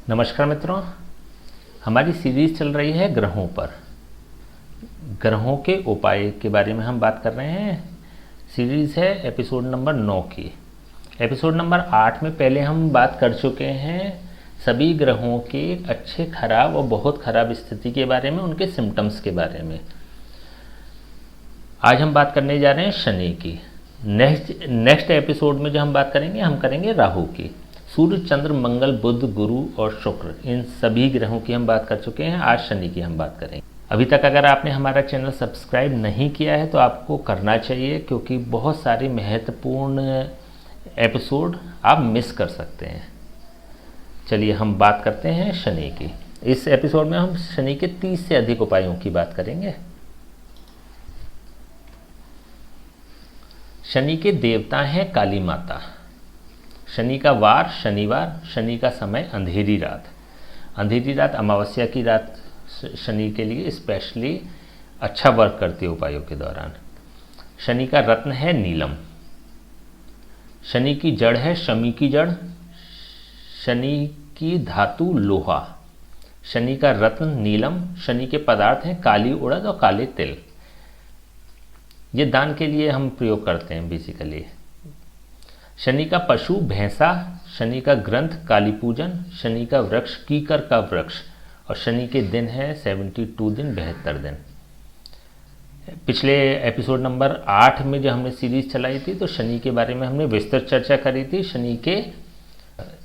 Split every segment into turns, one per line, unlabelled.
नमस्कार मित्रों, हमारी सीरीज चल रही है ग्रहों पर। ग्रहों के उपाय के बारे में हम बात कर रहे हैं। सीरीज है एपिसोड नंबर 9 की। एपिसोड नंबर 8 में पहले हम बात कर चुके हैं सभी ग्रहों के अच्छे, खराब और बहुत खराब स्थिति के बारे में, उनके सिम्टम्स के बारे में। आज हम बात करने जा रहे हैं शनि की। नेक्स्ट एपिसोड में जो हम बात करेंगे, हम करेंगे राहु की। सूर्य, चंद्र, मंगल, बुध, गुरु और शुक्र, इन सभी ग्रहों की हम बात कर चुके हैं। आज शनि की हम बात करेंगे। अभी तक अगर आपने हमारा चैनल सब्सक्राइब नहीं किया है तो आपको करना चाहिए, क्योंकि बहुत सारे महत्वपूर्ण एपिसोड आप मिस कर सकते हैं। चलिए हम बात करते हैं शनि की। इस एपिसोड में हम शनि के 30 से अधिक उपायों की बात करेंगे। शनि के देवता हैं काली माता। शनि का वार शनिवार, शनि का समय अंधेरी रात। अंधेरी रात, अमावस्या की रात शनि के लिए स्पेशली अच्छा वर्क करती है उपायों के दौरान। शनि का रत्न है नीलम। शनि की जड़ है शमी की जड़। शनि की धातु लोहा। शनि का रत्न नीलम। शनि के पदार्थ हैं काली उड़द और काले तिल। ये दान के लिए हम प्रयोग करते हैं बेसिकली। शनि का पशु भैंसा। शनि का ग्रंथ काली पूजन। शनि का वृक्ष कीकर का वृक्ष। और शनि के दिन है 72 दिन, 72 दिन। पिछले एपिसोड नंबर 8 में जो हमने सीरीज चलाई थी, तो शनि के बारे में हमने विस्तृत चर्चा करी थी। शनि के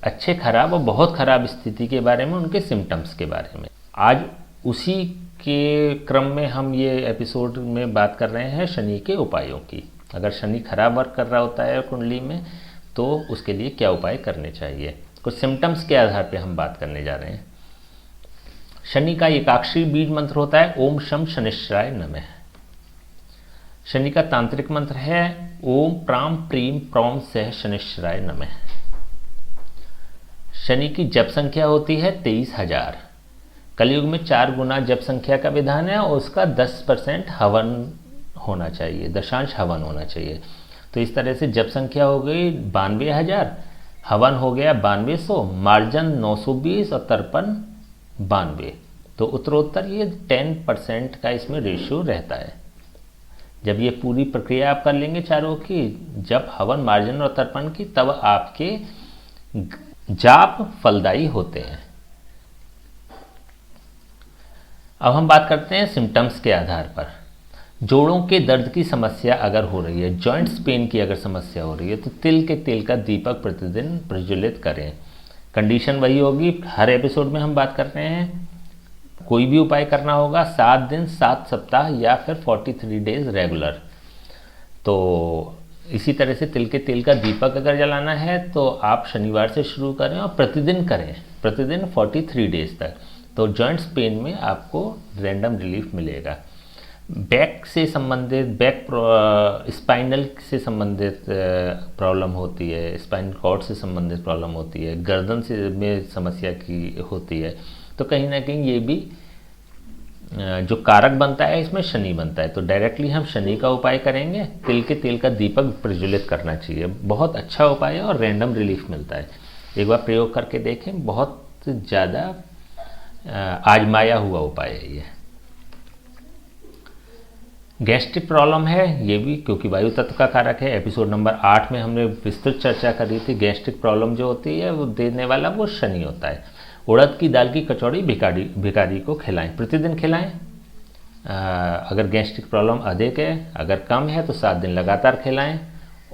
अच्छे, खराब और बहुत खराब स्थिति के बारे में, उनके सिम्टम्स के बारे में। आज उसी के क्रम में हम ये एपिसोड में बात कर रहे हैं शनि के उपायों की। अगर शनि खराब वर्क कर रहा होता है कुंडली में, तो उसके लिए क्या उपाय करने चाहिए, कुछ सिम्टम्स के आधार पे हम बात करने जा रहे हैं। शनि का एकाक्षरी बीज मंत्र होता है ओम शम शनिश्चराय नमः। शनि का तांत्रिक मंत्र है ओम प्राम प्रीम प्रौम सह शनिश्चराय नमः। शनि की जप संख्या होती है 23,000। कलयुग में 4 गुना जप संख्या का विधान है और उसका 10% हवन होना चाहिए, दशांश हवन होना चाहिए। तो इस तरह से जप संख्या हो गई 92,000, हवन हो गया 9200, मार्जन 920 और तर्पण 92। तो उत्तरोत्तर ये 10% का इसमें रेशियो रहता है। जब ये पूरी प्रक्रिया आप कर लेंगे चारों की, जप, हवन, मार्जन और तर्पण की, तब आपके जाप फलदायी होते हैं। अब हम बात करते हैं सिम्टम्स के आधार पर। जोड़ों के दर्द की समस्या अगर हो रही है, जॉइंट्स पेन की अगर समस्या हो रही है, तो तिल के तेल का दीपक प्रतिदिन प्रज्वलित करें। कंडीशन वही होगी, हर एपिसोड में हम बात कर रहे हैं। कोई भी उपाय करना होगा 7 दिन, 7 सप्ताह या फिर 43 डेज रेगुलर। तो इसी तरह से तिल के तेल का दीपक अगर जलाना है तो आप शनिवार से शुरू करें और प्रतिदिन करें, प्रतिदिन 43 डेज तक। तो जॉइंट्स पेन में आपको रैंडम रिलीफ मिलेगा। बैक से संबंधित, स्पाइनल से संबंधित प्रॉब्लम होती है, स्पाइनल कॉर्ड से संबंधित प्रॉब्लम होती है, गर्दन से में समस्या की होती है, तो कहीं ना कहीं ये भी जो कारक बनता है इसमें शनि बनता है। तो डायरेक्टली हम शनि का उपाय करेंगे। तिल के तेल का दीपक प्रज्वलित करना चाहिए, बहुत अच्छा उपाय है और रैंडम रिलीफ मिलता है। एक बार प्रयोग करके देखें, बहुत ज़्यादा आजमाया हुआ उपाय है ये। गैस्ट्रिक प्रॉब्लम है ये भी, क्योंकि वायु तत्व का कारक है। एपिसोड नंबर 8 में हमने विस्तृत चर्चा करी थी। गैस्ट्रिक प्रॉब्लम जो होती है वो देने वाला वो शनि होता है। उड़द की दाल की कचौड़ी भिखारी को खिलाएं, प्रतिदिन खिलाएं। अगर गैस्ट्रिक प्रॉब्लम अधिक है, अगर कम है तो 7 दिन लगातार खिलाएं,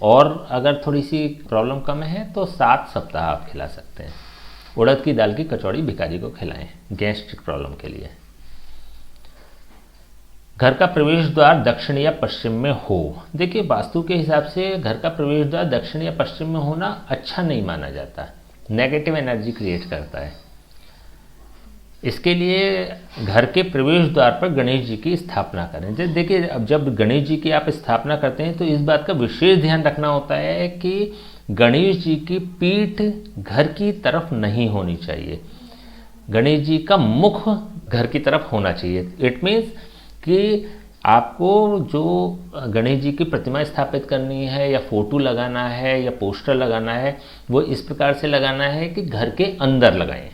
और अगर थोड़ी सी प्रॉब्लम कम है तो 7 सप्ताह आप खिला सकते हैं। उड़द की दाल की कचौड़ी भिखारी को खिलाएं गैस्ट्रिक प्रॉब्लम के लिए। घर का प्रवेश द्वार दक्षिण या पश्चिम में हो। देखिए, वास्तु के हिसाब से घर का प्रवेश द्वार दक्षिण या पश्चिम में होना अच्छा नहीं माना जाता, नेगेटिव एनर्जी क्रिएट करता है। इसके लिए घर के प्रवेश द्वार पर गणेश जी की स्थापना करें। देखिए, अब जब गणेश जी की आप स्थापना करते हैं तो इस बात का विशेष ध्यान रखना होता है कि गणेश जी की पीठ घर की तरफ नहीं होनी चाहिए, गणेश जी का मुख घर की तरफ होना चाहिए। इट मीन्स कि आपको जो गणेश जी की प्रतिमा स्थापित करनी है या फोटो लगाना है या पोस्टर लगाना है, वो इस प्रकार से लगाना है कि घर के अंदर लगाएं।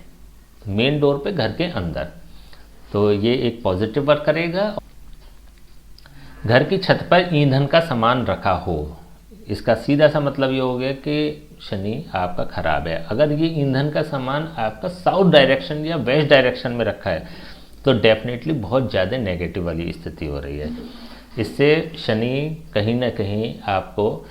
मेन डोर पे घर के अंदर, तो ये एक पॉजिटिव वर्क करेगा। घर की छत पर ईंधन का सामान रखा हो, इसका सीधा सा मतलब ये हो गया कि शनि आपका खराब है। अगर ये ईंधन का सामान आपका साउथ डायरेक्शन या वेस्ट डायरेक्शन में रखा है तो डेफिनेटली बहुत ज़्यादा नेगेटिव वाली स्थिति हो रही है। इससे शनि कहीं ना कहीं आपको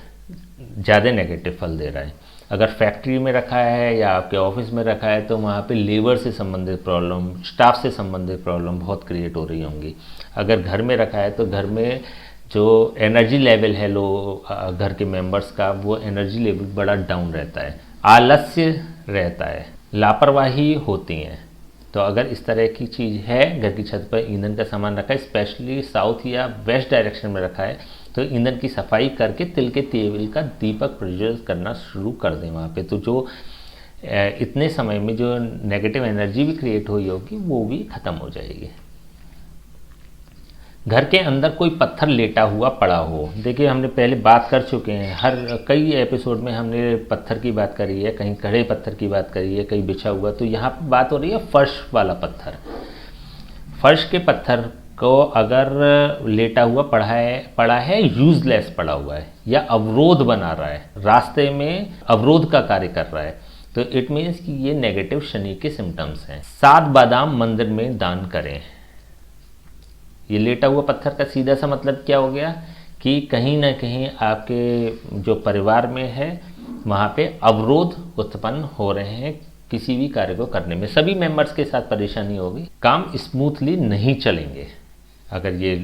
ज़्यादा नेगेटिव फल दे रहा है। अगर फैक्ट्री में रखा है या आपके ऑफिस में रखा है तो वहाँ पे लेबर से संबंधित प्रॉब्लम, स्टाफ से संबंधित प्रॉब्लम बहुत क्रिएट हो रही होंगी। अगर घर में रखा है तो घर में जो एनर्जी लेवल है घर के मेंबर्स का, वो एनर्जी लेवल बड़ा डाउन रहता है, आलस्य रहता है, लापरवाही होती हैं। तो अगर इस तरह की चीज़ है, घर की छत पर ईंधन का सामान रखा है, स्पेशली साउथ या वेस्ट डायरेक्शन में रखा है, तो ईंधन की सफाई करके तिल के तेल का दीपक प्रज्वलित करना शुरू कर दें वहाँ पे। तो जो इतने समय में जो नेगेटिव एनर्जी भी क्रिएट हुई होगी वो भी ख़त्म हो जाएगी। घर के अंदर कोई पत्थर लेटा हुआ पड़ा हो, देखिए हमने पहले बात कर चुके हैं, कई एपिसोड में हमने पत्थर की बात करी है, कहीं कड़े पत्थर की बात करी है, कहीं बिछा हुआ। तो यहाँ पर बात हो रही है फर्श वाला पत्थर। फर्श के पत्थर को अगर लेटा हुआ पड़ा है यूजलेस पड़ा हुआ है या अवरोध बना रहा है, रास्ते में अवरोध का कार्य कर रहा है, तो इट मीन्स कि ये नेगेटिव शनि के सिम्टम्स हैं। 7 बादाम मंदिर में दान करें। ये लेटा हुआ पत्थर का सीधा सा मतलब क्या हो गया कि कहीं ना कहीं आपके जो परिवार में है वहाँ पे अवरोध उत्पन्न हो रहे हैं किसी भी कार्य को करने में। सभी मेंबर्स के साथ परेशानी होगी, काम स्मूथली नहीं चलेंगे अगर ये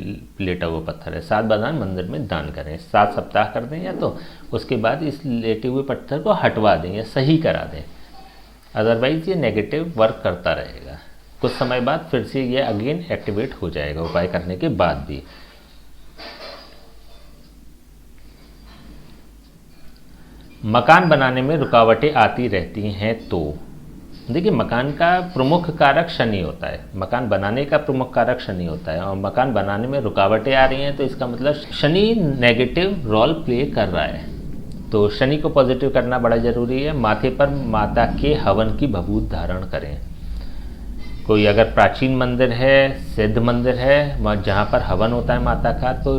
लेटा हुआ पत्थर है। 7 बादाम मंदिर में दान करें, 7 सप्ताह कर दें या तो उसके बाद इस लेटे हुए पत्थर को हटवा दें या सही करा दें, अदरवाइज ये नेगेटिव वर्क करता रहेगा। कुछ समय बाद फिर से ये अगेन एक्टिवेट हो जाएगा उपाय करने के बाद भी। मकान बनाने में रुकावटें आती रहती हैं तो देखिए, मकान का प्रमुख कारक शनि होता है, मकान बनाने का प्रमुख कारक शनि होता है, और मकान बनाने में रुकावटें आ रही हैं तो इसका मतलब शनि नेगेटिव रोल प्ले कर रहा है। तो शनि को पॉजिटिव करना बड़ा ज़रूरी है। माथे पर माता के हवन की भभूत धारण करें। कोई अगर प्राचीन मंदिर है, सिद्ध मंदिर है, जहाँ पर हवन होता है माता का, तो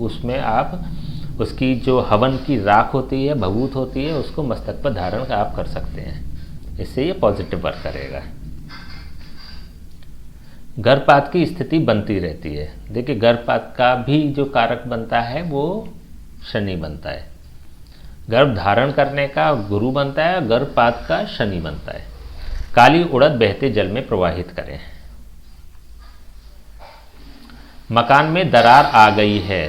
उसमें आप उसकी जो हवन की राख होती है, भभूत होती है, उसको मस्तक पर धारण आप कर सकते हैं। इससे ये पॉजिटिव वर्क करेगा। गर्भपात की स्थिति बनती रहती है। देखिए, गर्भपात का भी जो कारक बनता है वो शनि बनता है। गर्भ धारण करने का गुरु बनता है, गर्भपात का शनि बनता है। काली उड़द बहते जल में प्रवाहित करें। मकान में दरार आ गई है,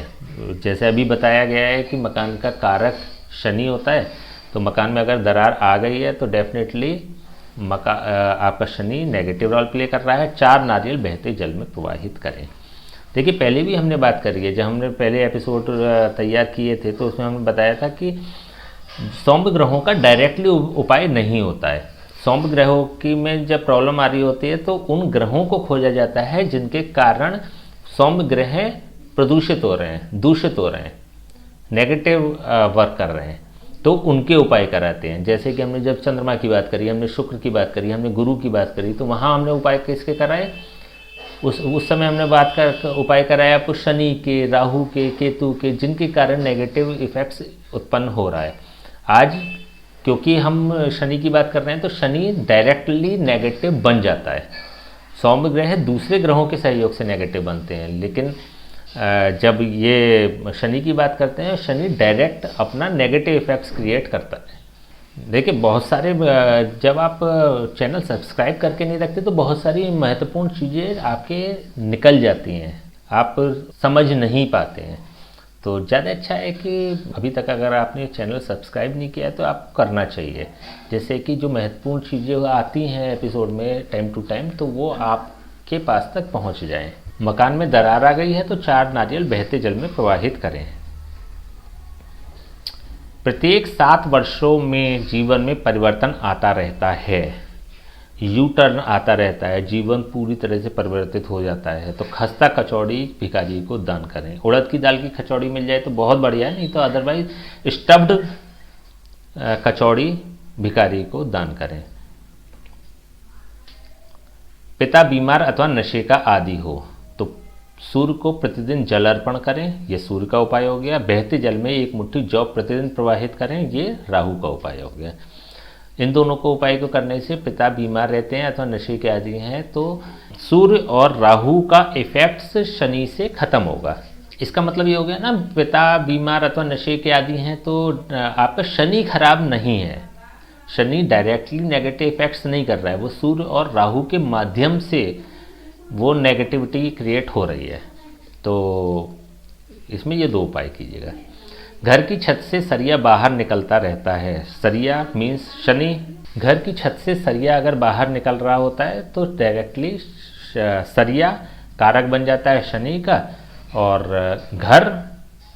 जैसे अभी बताया गया है कि मकान का कारक शनि होता है, तो मकान में अगर दरार आ गई है तो डेफिनेटली आपका शनि नेगेटिव रोल प्ले कर रहा है। 4 नारियल बहते जल में प्रवाहित करें। देखिए, पहले भी हमने बात करी है, जब हमने पहले एपिसोड तैयार किए थे तो उसमें हमने बताया था कि सौम्य ग्रहों का डायरेक्टली उपाय नहीं होता है। सौम्य ग्रहों की में जब प्रॉब्लम आ रही होती है तो उन ग्रहों को खोजा जाता है जिनके कारण सौम्य ग्रह प्रदूषित हो रहे हैं, दूषित हो रहे हैं, नेगेटिव वर्क कर रहे हैं, तो उनके उपाय कराते हैं। जैसे कि हमने जब चंद्रमा की बात करी, हमने शुक्र की बात करी, हमने गुरु की बात करी, तो वहाँ हमने उपाय किसके कराए? उस समय हमने उपाय कराया आपको शनि के, राहु के, केतु के, जिनके कारण नेगेटिव इफेक्ट्स उत्पन्न हो रहा है। आज क्योंकि हम शनि की बात कर रहे हैं तो शनि डायरेक्टली नेगेटिव बन जाता है। सौम्य ग्रह दूसरे ग्रहों के सहयोग से नेगेटिव बनते हैं, लेकिन जब ये शनि की बात करते हैं, शनि डायरेक्ट अपना नेगेटिव इफेक्ट्स क्रिएट करता है। देखिए, बहुत सारे जब आप चैनल सब्सक्राइब करके नहीं रखते तो बहुत सारी महत्वपूर्ण चीज़ें आपके निकल जाती हैं, आप समझ नहीं पाते हैं। तो ज़्यादा अच्छा है कि अभी तक अगर आपने चैनल सब्सक्राइब नहीं किया है तो आपको करना चाहिए, जैसे कि जो महत्वपूर्ण चीज़ें आती हैं एपिसोड में टाइम टू टाइम, तो वो आपके पास तक पहुंच जाएं। मकान में दरार आ गई है तो 4 नारियल बहते जल में प्रवाहित करें। प्रत्येक 7 वर्षों में जीवन में परिवर्तन आता रहता है, यू टर्न आता रहता है, जीवन पूरी तरह से परिवर्तित हो जाता है। तो खस्ता कचौड़ी भिखारी को दान करें। उड़द की दाल की कचौड़ी मिल जाए तो बहुत बढ़िया है, नहीं तो अदरवाइज स्टफ्ड कचौड़ी भिखारी को दान करें। पिता बीमार अथवा नशे का आदी हो तो सूर्य को प्रतिदिन जल अर्पण करें, ये सूर्य का उपाय हो गया। बहते जल में एक मुट्ठी जौ प्रतिदिन प्रवाहित करें, ये राहु का उपाय हो गया। इन दोनों को उपाय को करने से पिता बीमार रहते हैं अथवा नशे के आदी हैं तो सूर्य और राहु का इफेक्ट्स शनि से खत्म होगा। इसका मतलब ये हो गया ना, पिता बीमार अथवा नशे के आदी हैं तो आपका शनि खराब नहीं है, शनि डायरेक्टली नेगेटिव इफेक्ट्स नहीं कर रहा है, वो सूर्य और राहु के माध्यम से वो नेगेटिविटी क्रिएट हो रही है। तो इसमें ये 2 उपाय कीजिएगा। घर की छत से सरिया बाहर निकलता रहता है, सरिया मीन्स शनि। घर की छत से सरिया अगर बाहर निकल रहा होता है तो डायरेक्टली सरिया कारक बन जाता है शनि का और घर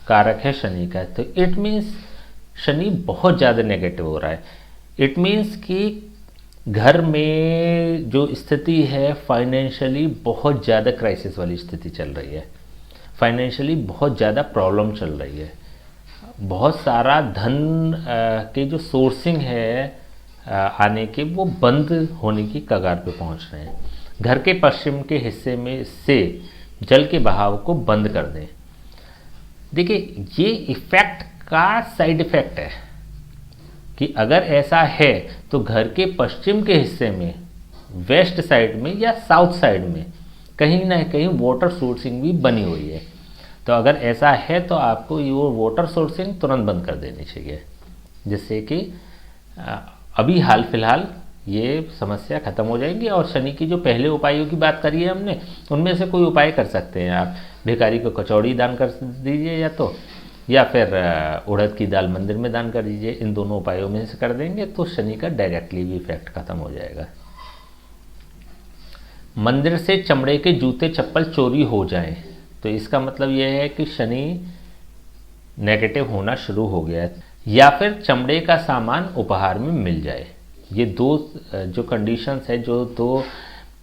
कारक है शनि का। तो इट मीन्स शनि बहुत ज़्यादा नेगेटिव हो रहा है। इट मीन्स कि घर में जो स्थिति है फाइनेंशियली बहुत ज़्यादा क्राइसिस वाली स्थिति चल रही है, फाइनेंशियली बहुत ज़्यादा प्रॉब्लम चल रही है, बहुत सारा धन के जो सोर्सिंग है आने के वो बंद होने की कगार पे पहुंच रहे हैं। घर के पश्चिम के हिस्से में से जल के बहाव को बंद कर दें। देखिए ये इफेक्ट का साइड इफेक्ट है कि अगर ऐसा है तो घर के पश्चिम के हिस्से में, वेस्ट साइड में या साउथ साइड में कहीं ना कहीं वाटर सोर्सिंग भी बनी हुई है। तो अगर ऐसा है तो आपको ये वाटर सोर्सिंग तुरंत बंद कर देनी चाहिए, जिससे कि अभी हाल फिलहाल ये समस्या खत्म हो जाएगी। और शनि की जो पहले उपायों की बात करी है हमने, उनमें से कोई उपाय कर सकते हैं आप। भिखारी को कचौड़ी दान कर दीजिए या फिर उड़द की दाल मंदिर में दान कर दीजिए। इन दोनों उपायों में से कर देंगे तो शनि का डायरेक्टली भी इफेक्ट खत्म हो जाएगा। मंदिर से चमड़े के जूते चप्पल चोरी हो जाएं तो इसका मतलब यह है कि शनि नेगेटिव होना शुरू हो गया है, या फिर चमड़े का सामान उपहार में मिल जाए। ये 2 जो कंडीशंस है, जो 2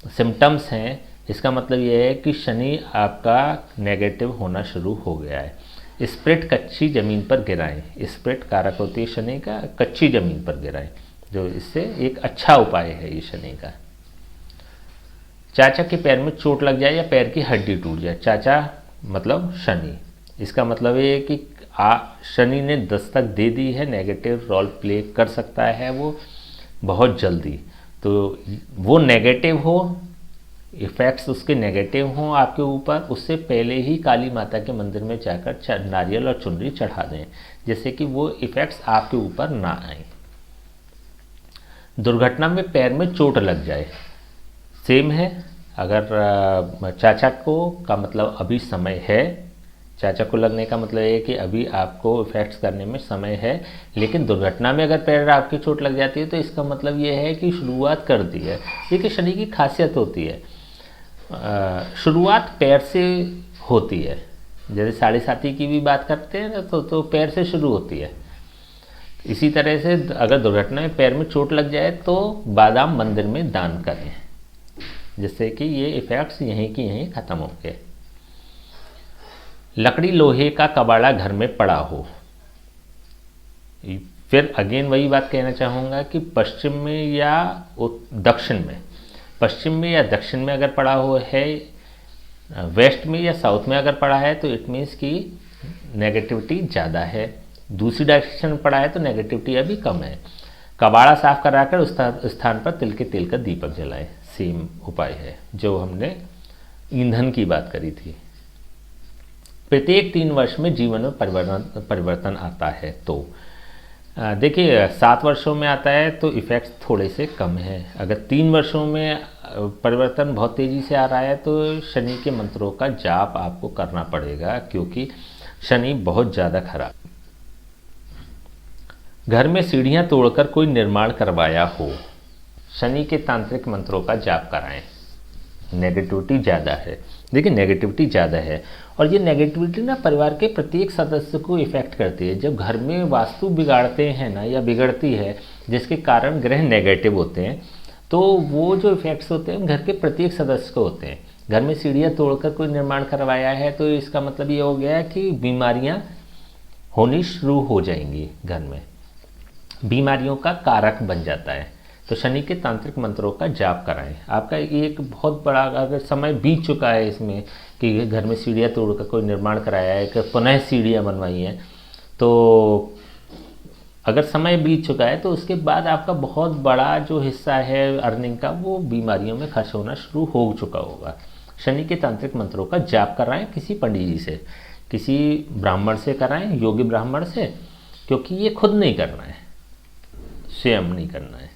सिम्टम्स हैं, इसका मतलब यह है कि शनि आपका नेगेटिव होना शुरू हो गया है। स्प्रिट कच्ची ज़मीन पर गिराएं, स्प्रिट कारक होती है शनि का, कच्ची ज़मीन पर गिराएं, जो इससे एक अच्छा उपाय है ये शनि का। चाचा के पैर में चोट लग जाए या पैर की हड्डी टूट जाए, चाचा मतलब शनि, इसका मतलब ये है कि शनि ने दस्तक दे दी है, नेगेटिव रोल प्ले कर सकता है वो बहुत जल्दी। तो वो नेगेटिव हो, इफ़ेक्ट्स उसके नेगेटिव हों आपके ऊपर, उससे पहले ही काली माता के मंदिर में जाकर नारियल और चुनरी चढ़ा दें, जिससे कि वो इफ़ेक्ट्स आपके ऊपर ना आए। दुर्घटना में पैर में चोट लग जाए, सेम है। अगर चाचा को का मतलब अभी समय है, चाचा को लगने का मतलब ये है कि अभी आपको इफ़ेक्ट्स करने में समय है। लेकिन दुर्घटना में अगर पैर आपकी चोट लग जाती है तो इसका मतलब ये है कि शुरुआत कर दी है। ये कि शनि की खासियत होती है, शुरुआत पैर से होती है। जैसे 7.5 की भी बात करते हैं ना तो पैर से शुरू होती है। इसी तरह से अगर दुर्घटना में पैर में चोट लग जाए तो बादाम मंदिर में दान करें, जिससे कि ये इफ़ेक्ट्स यहीं की यहीं ख़त्म होंगे। लकड़ी लोहे का कबाड़ा घर में पड़ा हो, फिर अगेन वही बात कहना चाहूँगा कि पश्चिम में या दक्षिण में, पश्चिम में या दक्षिण में अगर पड़ा हो है, वेस्ट में या साउथ में अगर पड़ा है तो इट मीन्स कि नेगेटिविटी ज़्यादा है। दूसरी डायरेक्शन में पड़ा है तो नेगेटिविटी अभी कम है। कबाड़ा साफ कराकर उस स्थान पर तिल के तेल का दीपक जलाएं, सेम उपाय है जो हमने ईंधन की बात करी थी। प्रत्येक 3 वर्ष में जीवन में परिवर्तन आता है। तो देखिए 7 वर्षों में आता है तो इफ़ेक्ट्स थोड़े से कम है। अगर 3 वर्षों में परिवर्तन बहुत तेज़ी से आ रहा है तो शनि के मंत्रों का जाप आपको करना पड़ेगा, क्योंकि शनि बहुत ज़्यादा खराब। घर में सीढ़ियाँ तोड़कर कोई निर्माण करवाया हो, शनि के तांत्रिक मंत्रों का जाप कराएं। नेगेटिविटी ज़्यादा है, देखिए नेगेटिविटी ज़्यादा है और ये नेगेटिविटी ना परिवार के प्रत्येक सदस्य को इफ़ेक्ट करती है। जब घर में वास्तु बिगाड़ते हैं ना या बिगड़ती है जिसके कारण ग्रह नेगेटिव होते हैं तो वो जो इफ़ेक्ट्स होते हैं घर के प्रत्येक सदस्य को होते हैं। घर में सीढ़ियाँ तोड़कर कोई निर्माण करवाया है तो इसका मतलब ये हो गया कि बीमारियाँ होनी शुरू हो जाएंगी। घर में बीमारियों का कारक बन जाता है। तो शनि के तांत्रिक मंत्रों का जाप कराएं। आपका एक बहुत बड़ा अगर समय बीत चुका है इसमें कि घर में सीढ़ियाँ तोड़कर कोई निर्माण कराया है, कि पुनः सीढ़ियाँ बनवाई हैं, तो अगर समय बीत चुका है तो उसके बाद आपका बहुत बड़ा जो हिस्सा है अर्निंग का वो बीमारियों में खर्च होना शुरू हो चुका होगा। शनि के तांत्रिक मंत्रों का जाप कराएं किसी पंडित जी से, किसी ब्राह्मण से कराएं, योगी ब्राह्मण से, क्योंकि ये खुद नहीं करना है, स्वयं नहीं करना है।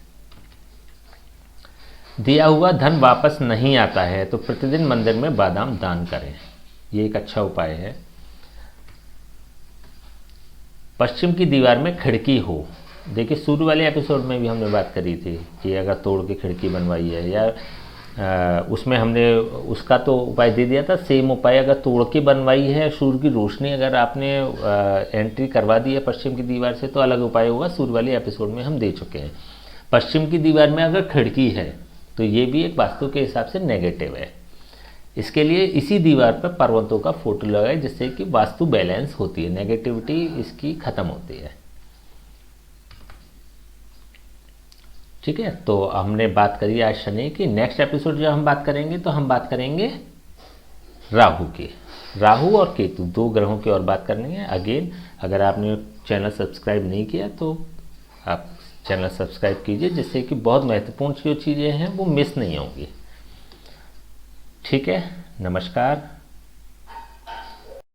दिया हुआ धन वापस नहीं आता है तो प्रतिदिन मंदिर में बादाम दान करें, ये एक अच्छा उपाय है। पश्चिम की दीवार में खिड़की हो, देखिए शुरू वाले एपिसोड में भी हमने बात करी थी कि अगर तोड़ के खिड़की बनवाई है, या उसमें हमने उसका तो उपाय दे दिया था। सेम उपाय अगर तोड़ के बनवाई है, सूर्य की रोशनी अगर आपने एंट्री करवा दी है पश्चिम की दीवार से, तो अलग उपाय होगा, सूर्य वाले एपिसोड में हम दे चुके हैं। पश्चिम की दीवार में अगर खिड़की है तो ये भी एक वास्तु के हिसाब से नेगेटिव है। इसके लिए इसी दीवार पर पर्वतों का फोटो लगाए, जिससे कि वास्तु बैलेंस होती है, नेगेटिविटी इसकी ख़त्म होती है। ठीक है, तो हमने बात करी आज शनि की। नेक्स्ट एपिसोड जब हम बात करेंगे तो हम बात करेंगे राहु की। राहु और केतु, दो ग्रहों की और बात करनी है। अगेन, अगर आपने चैनल सब्सक्राइब नहीं किया तो आप चैनल सब्सक्राइब कीजिए, जिससे कि बहुत महत्वपूर्ण जो चीज़ें हैं वो मिस नहीं होंगी। ठीक है, नमस्कार।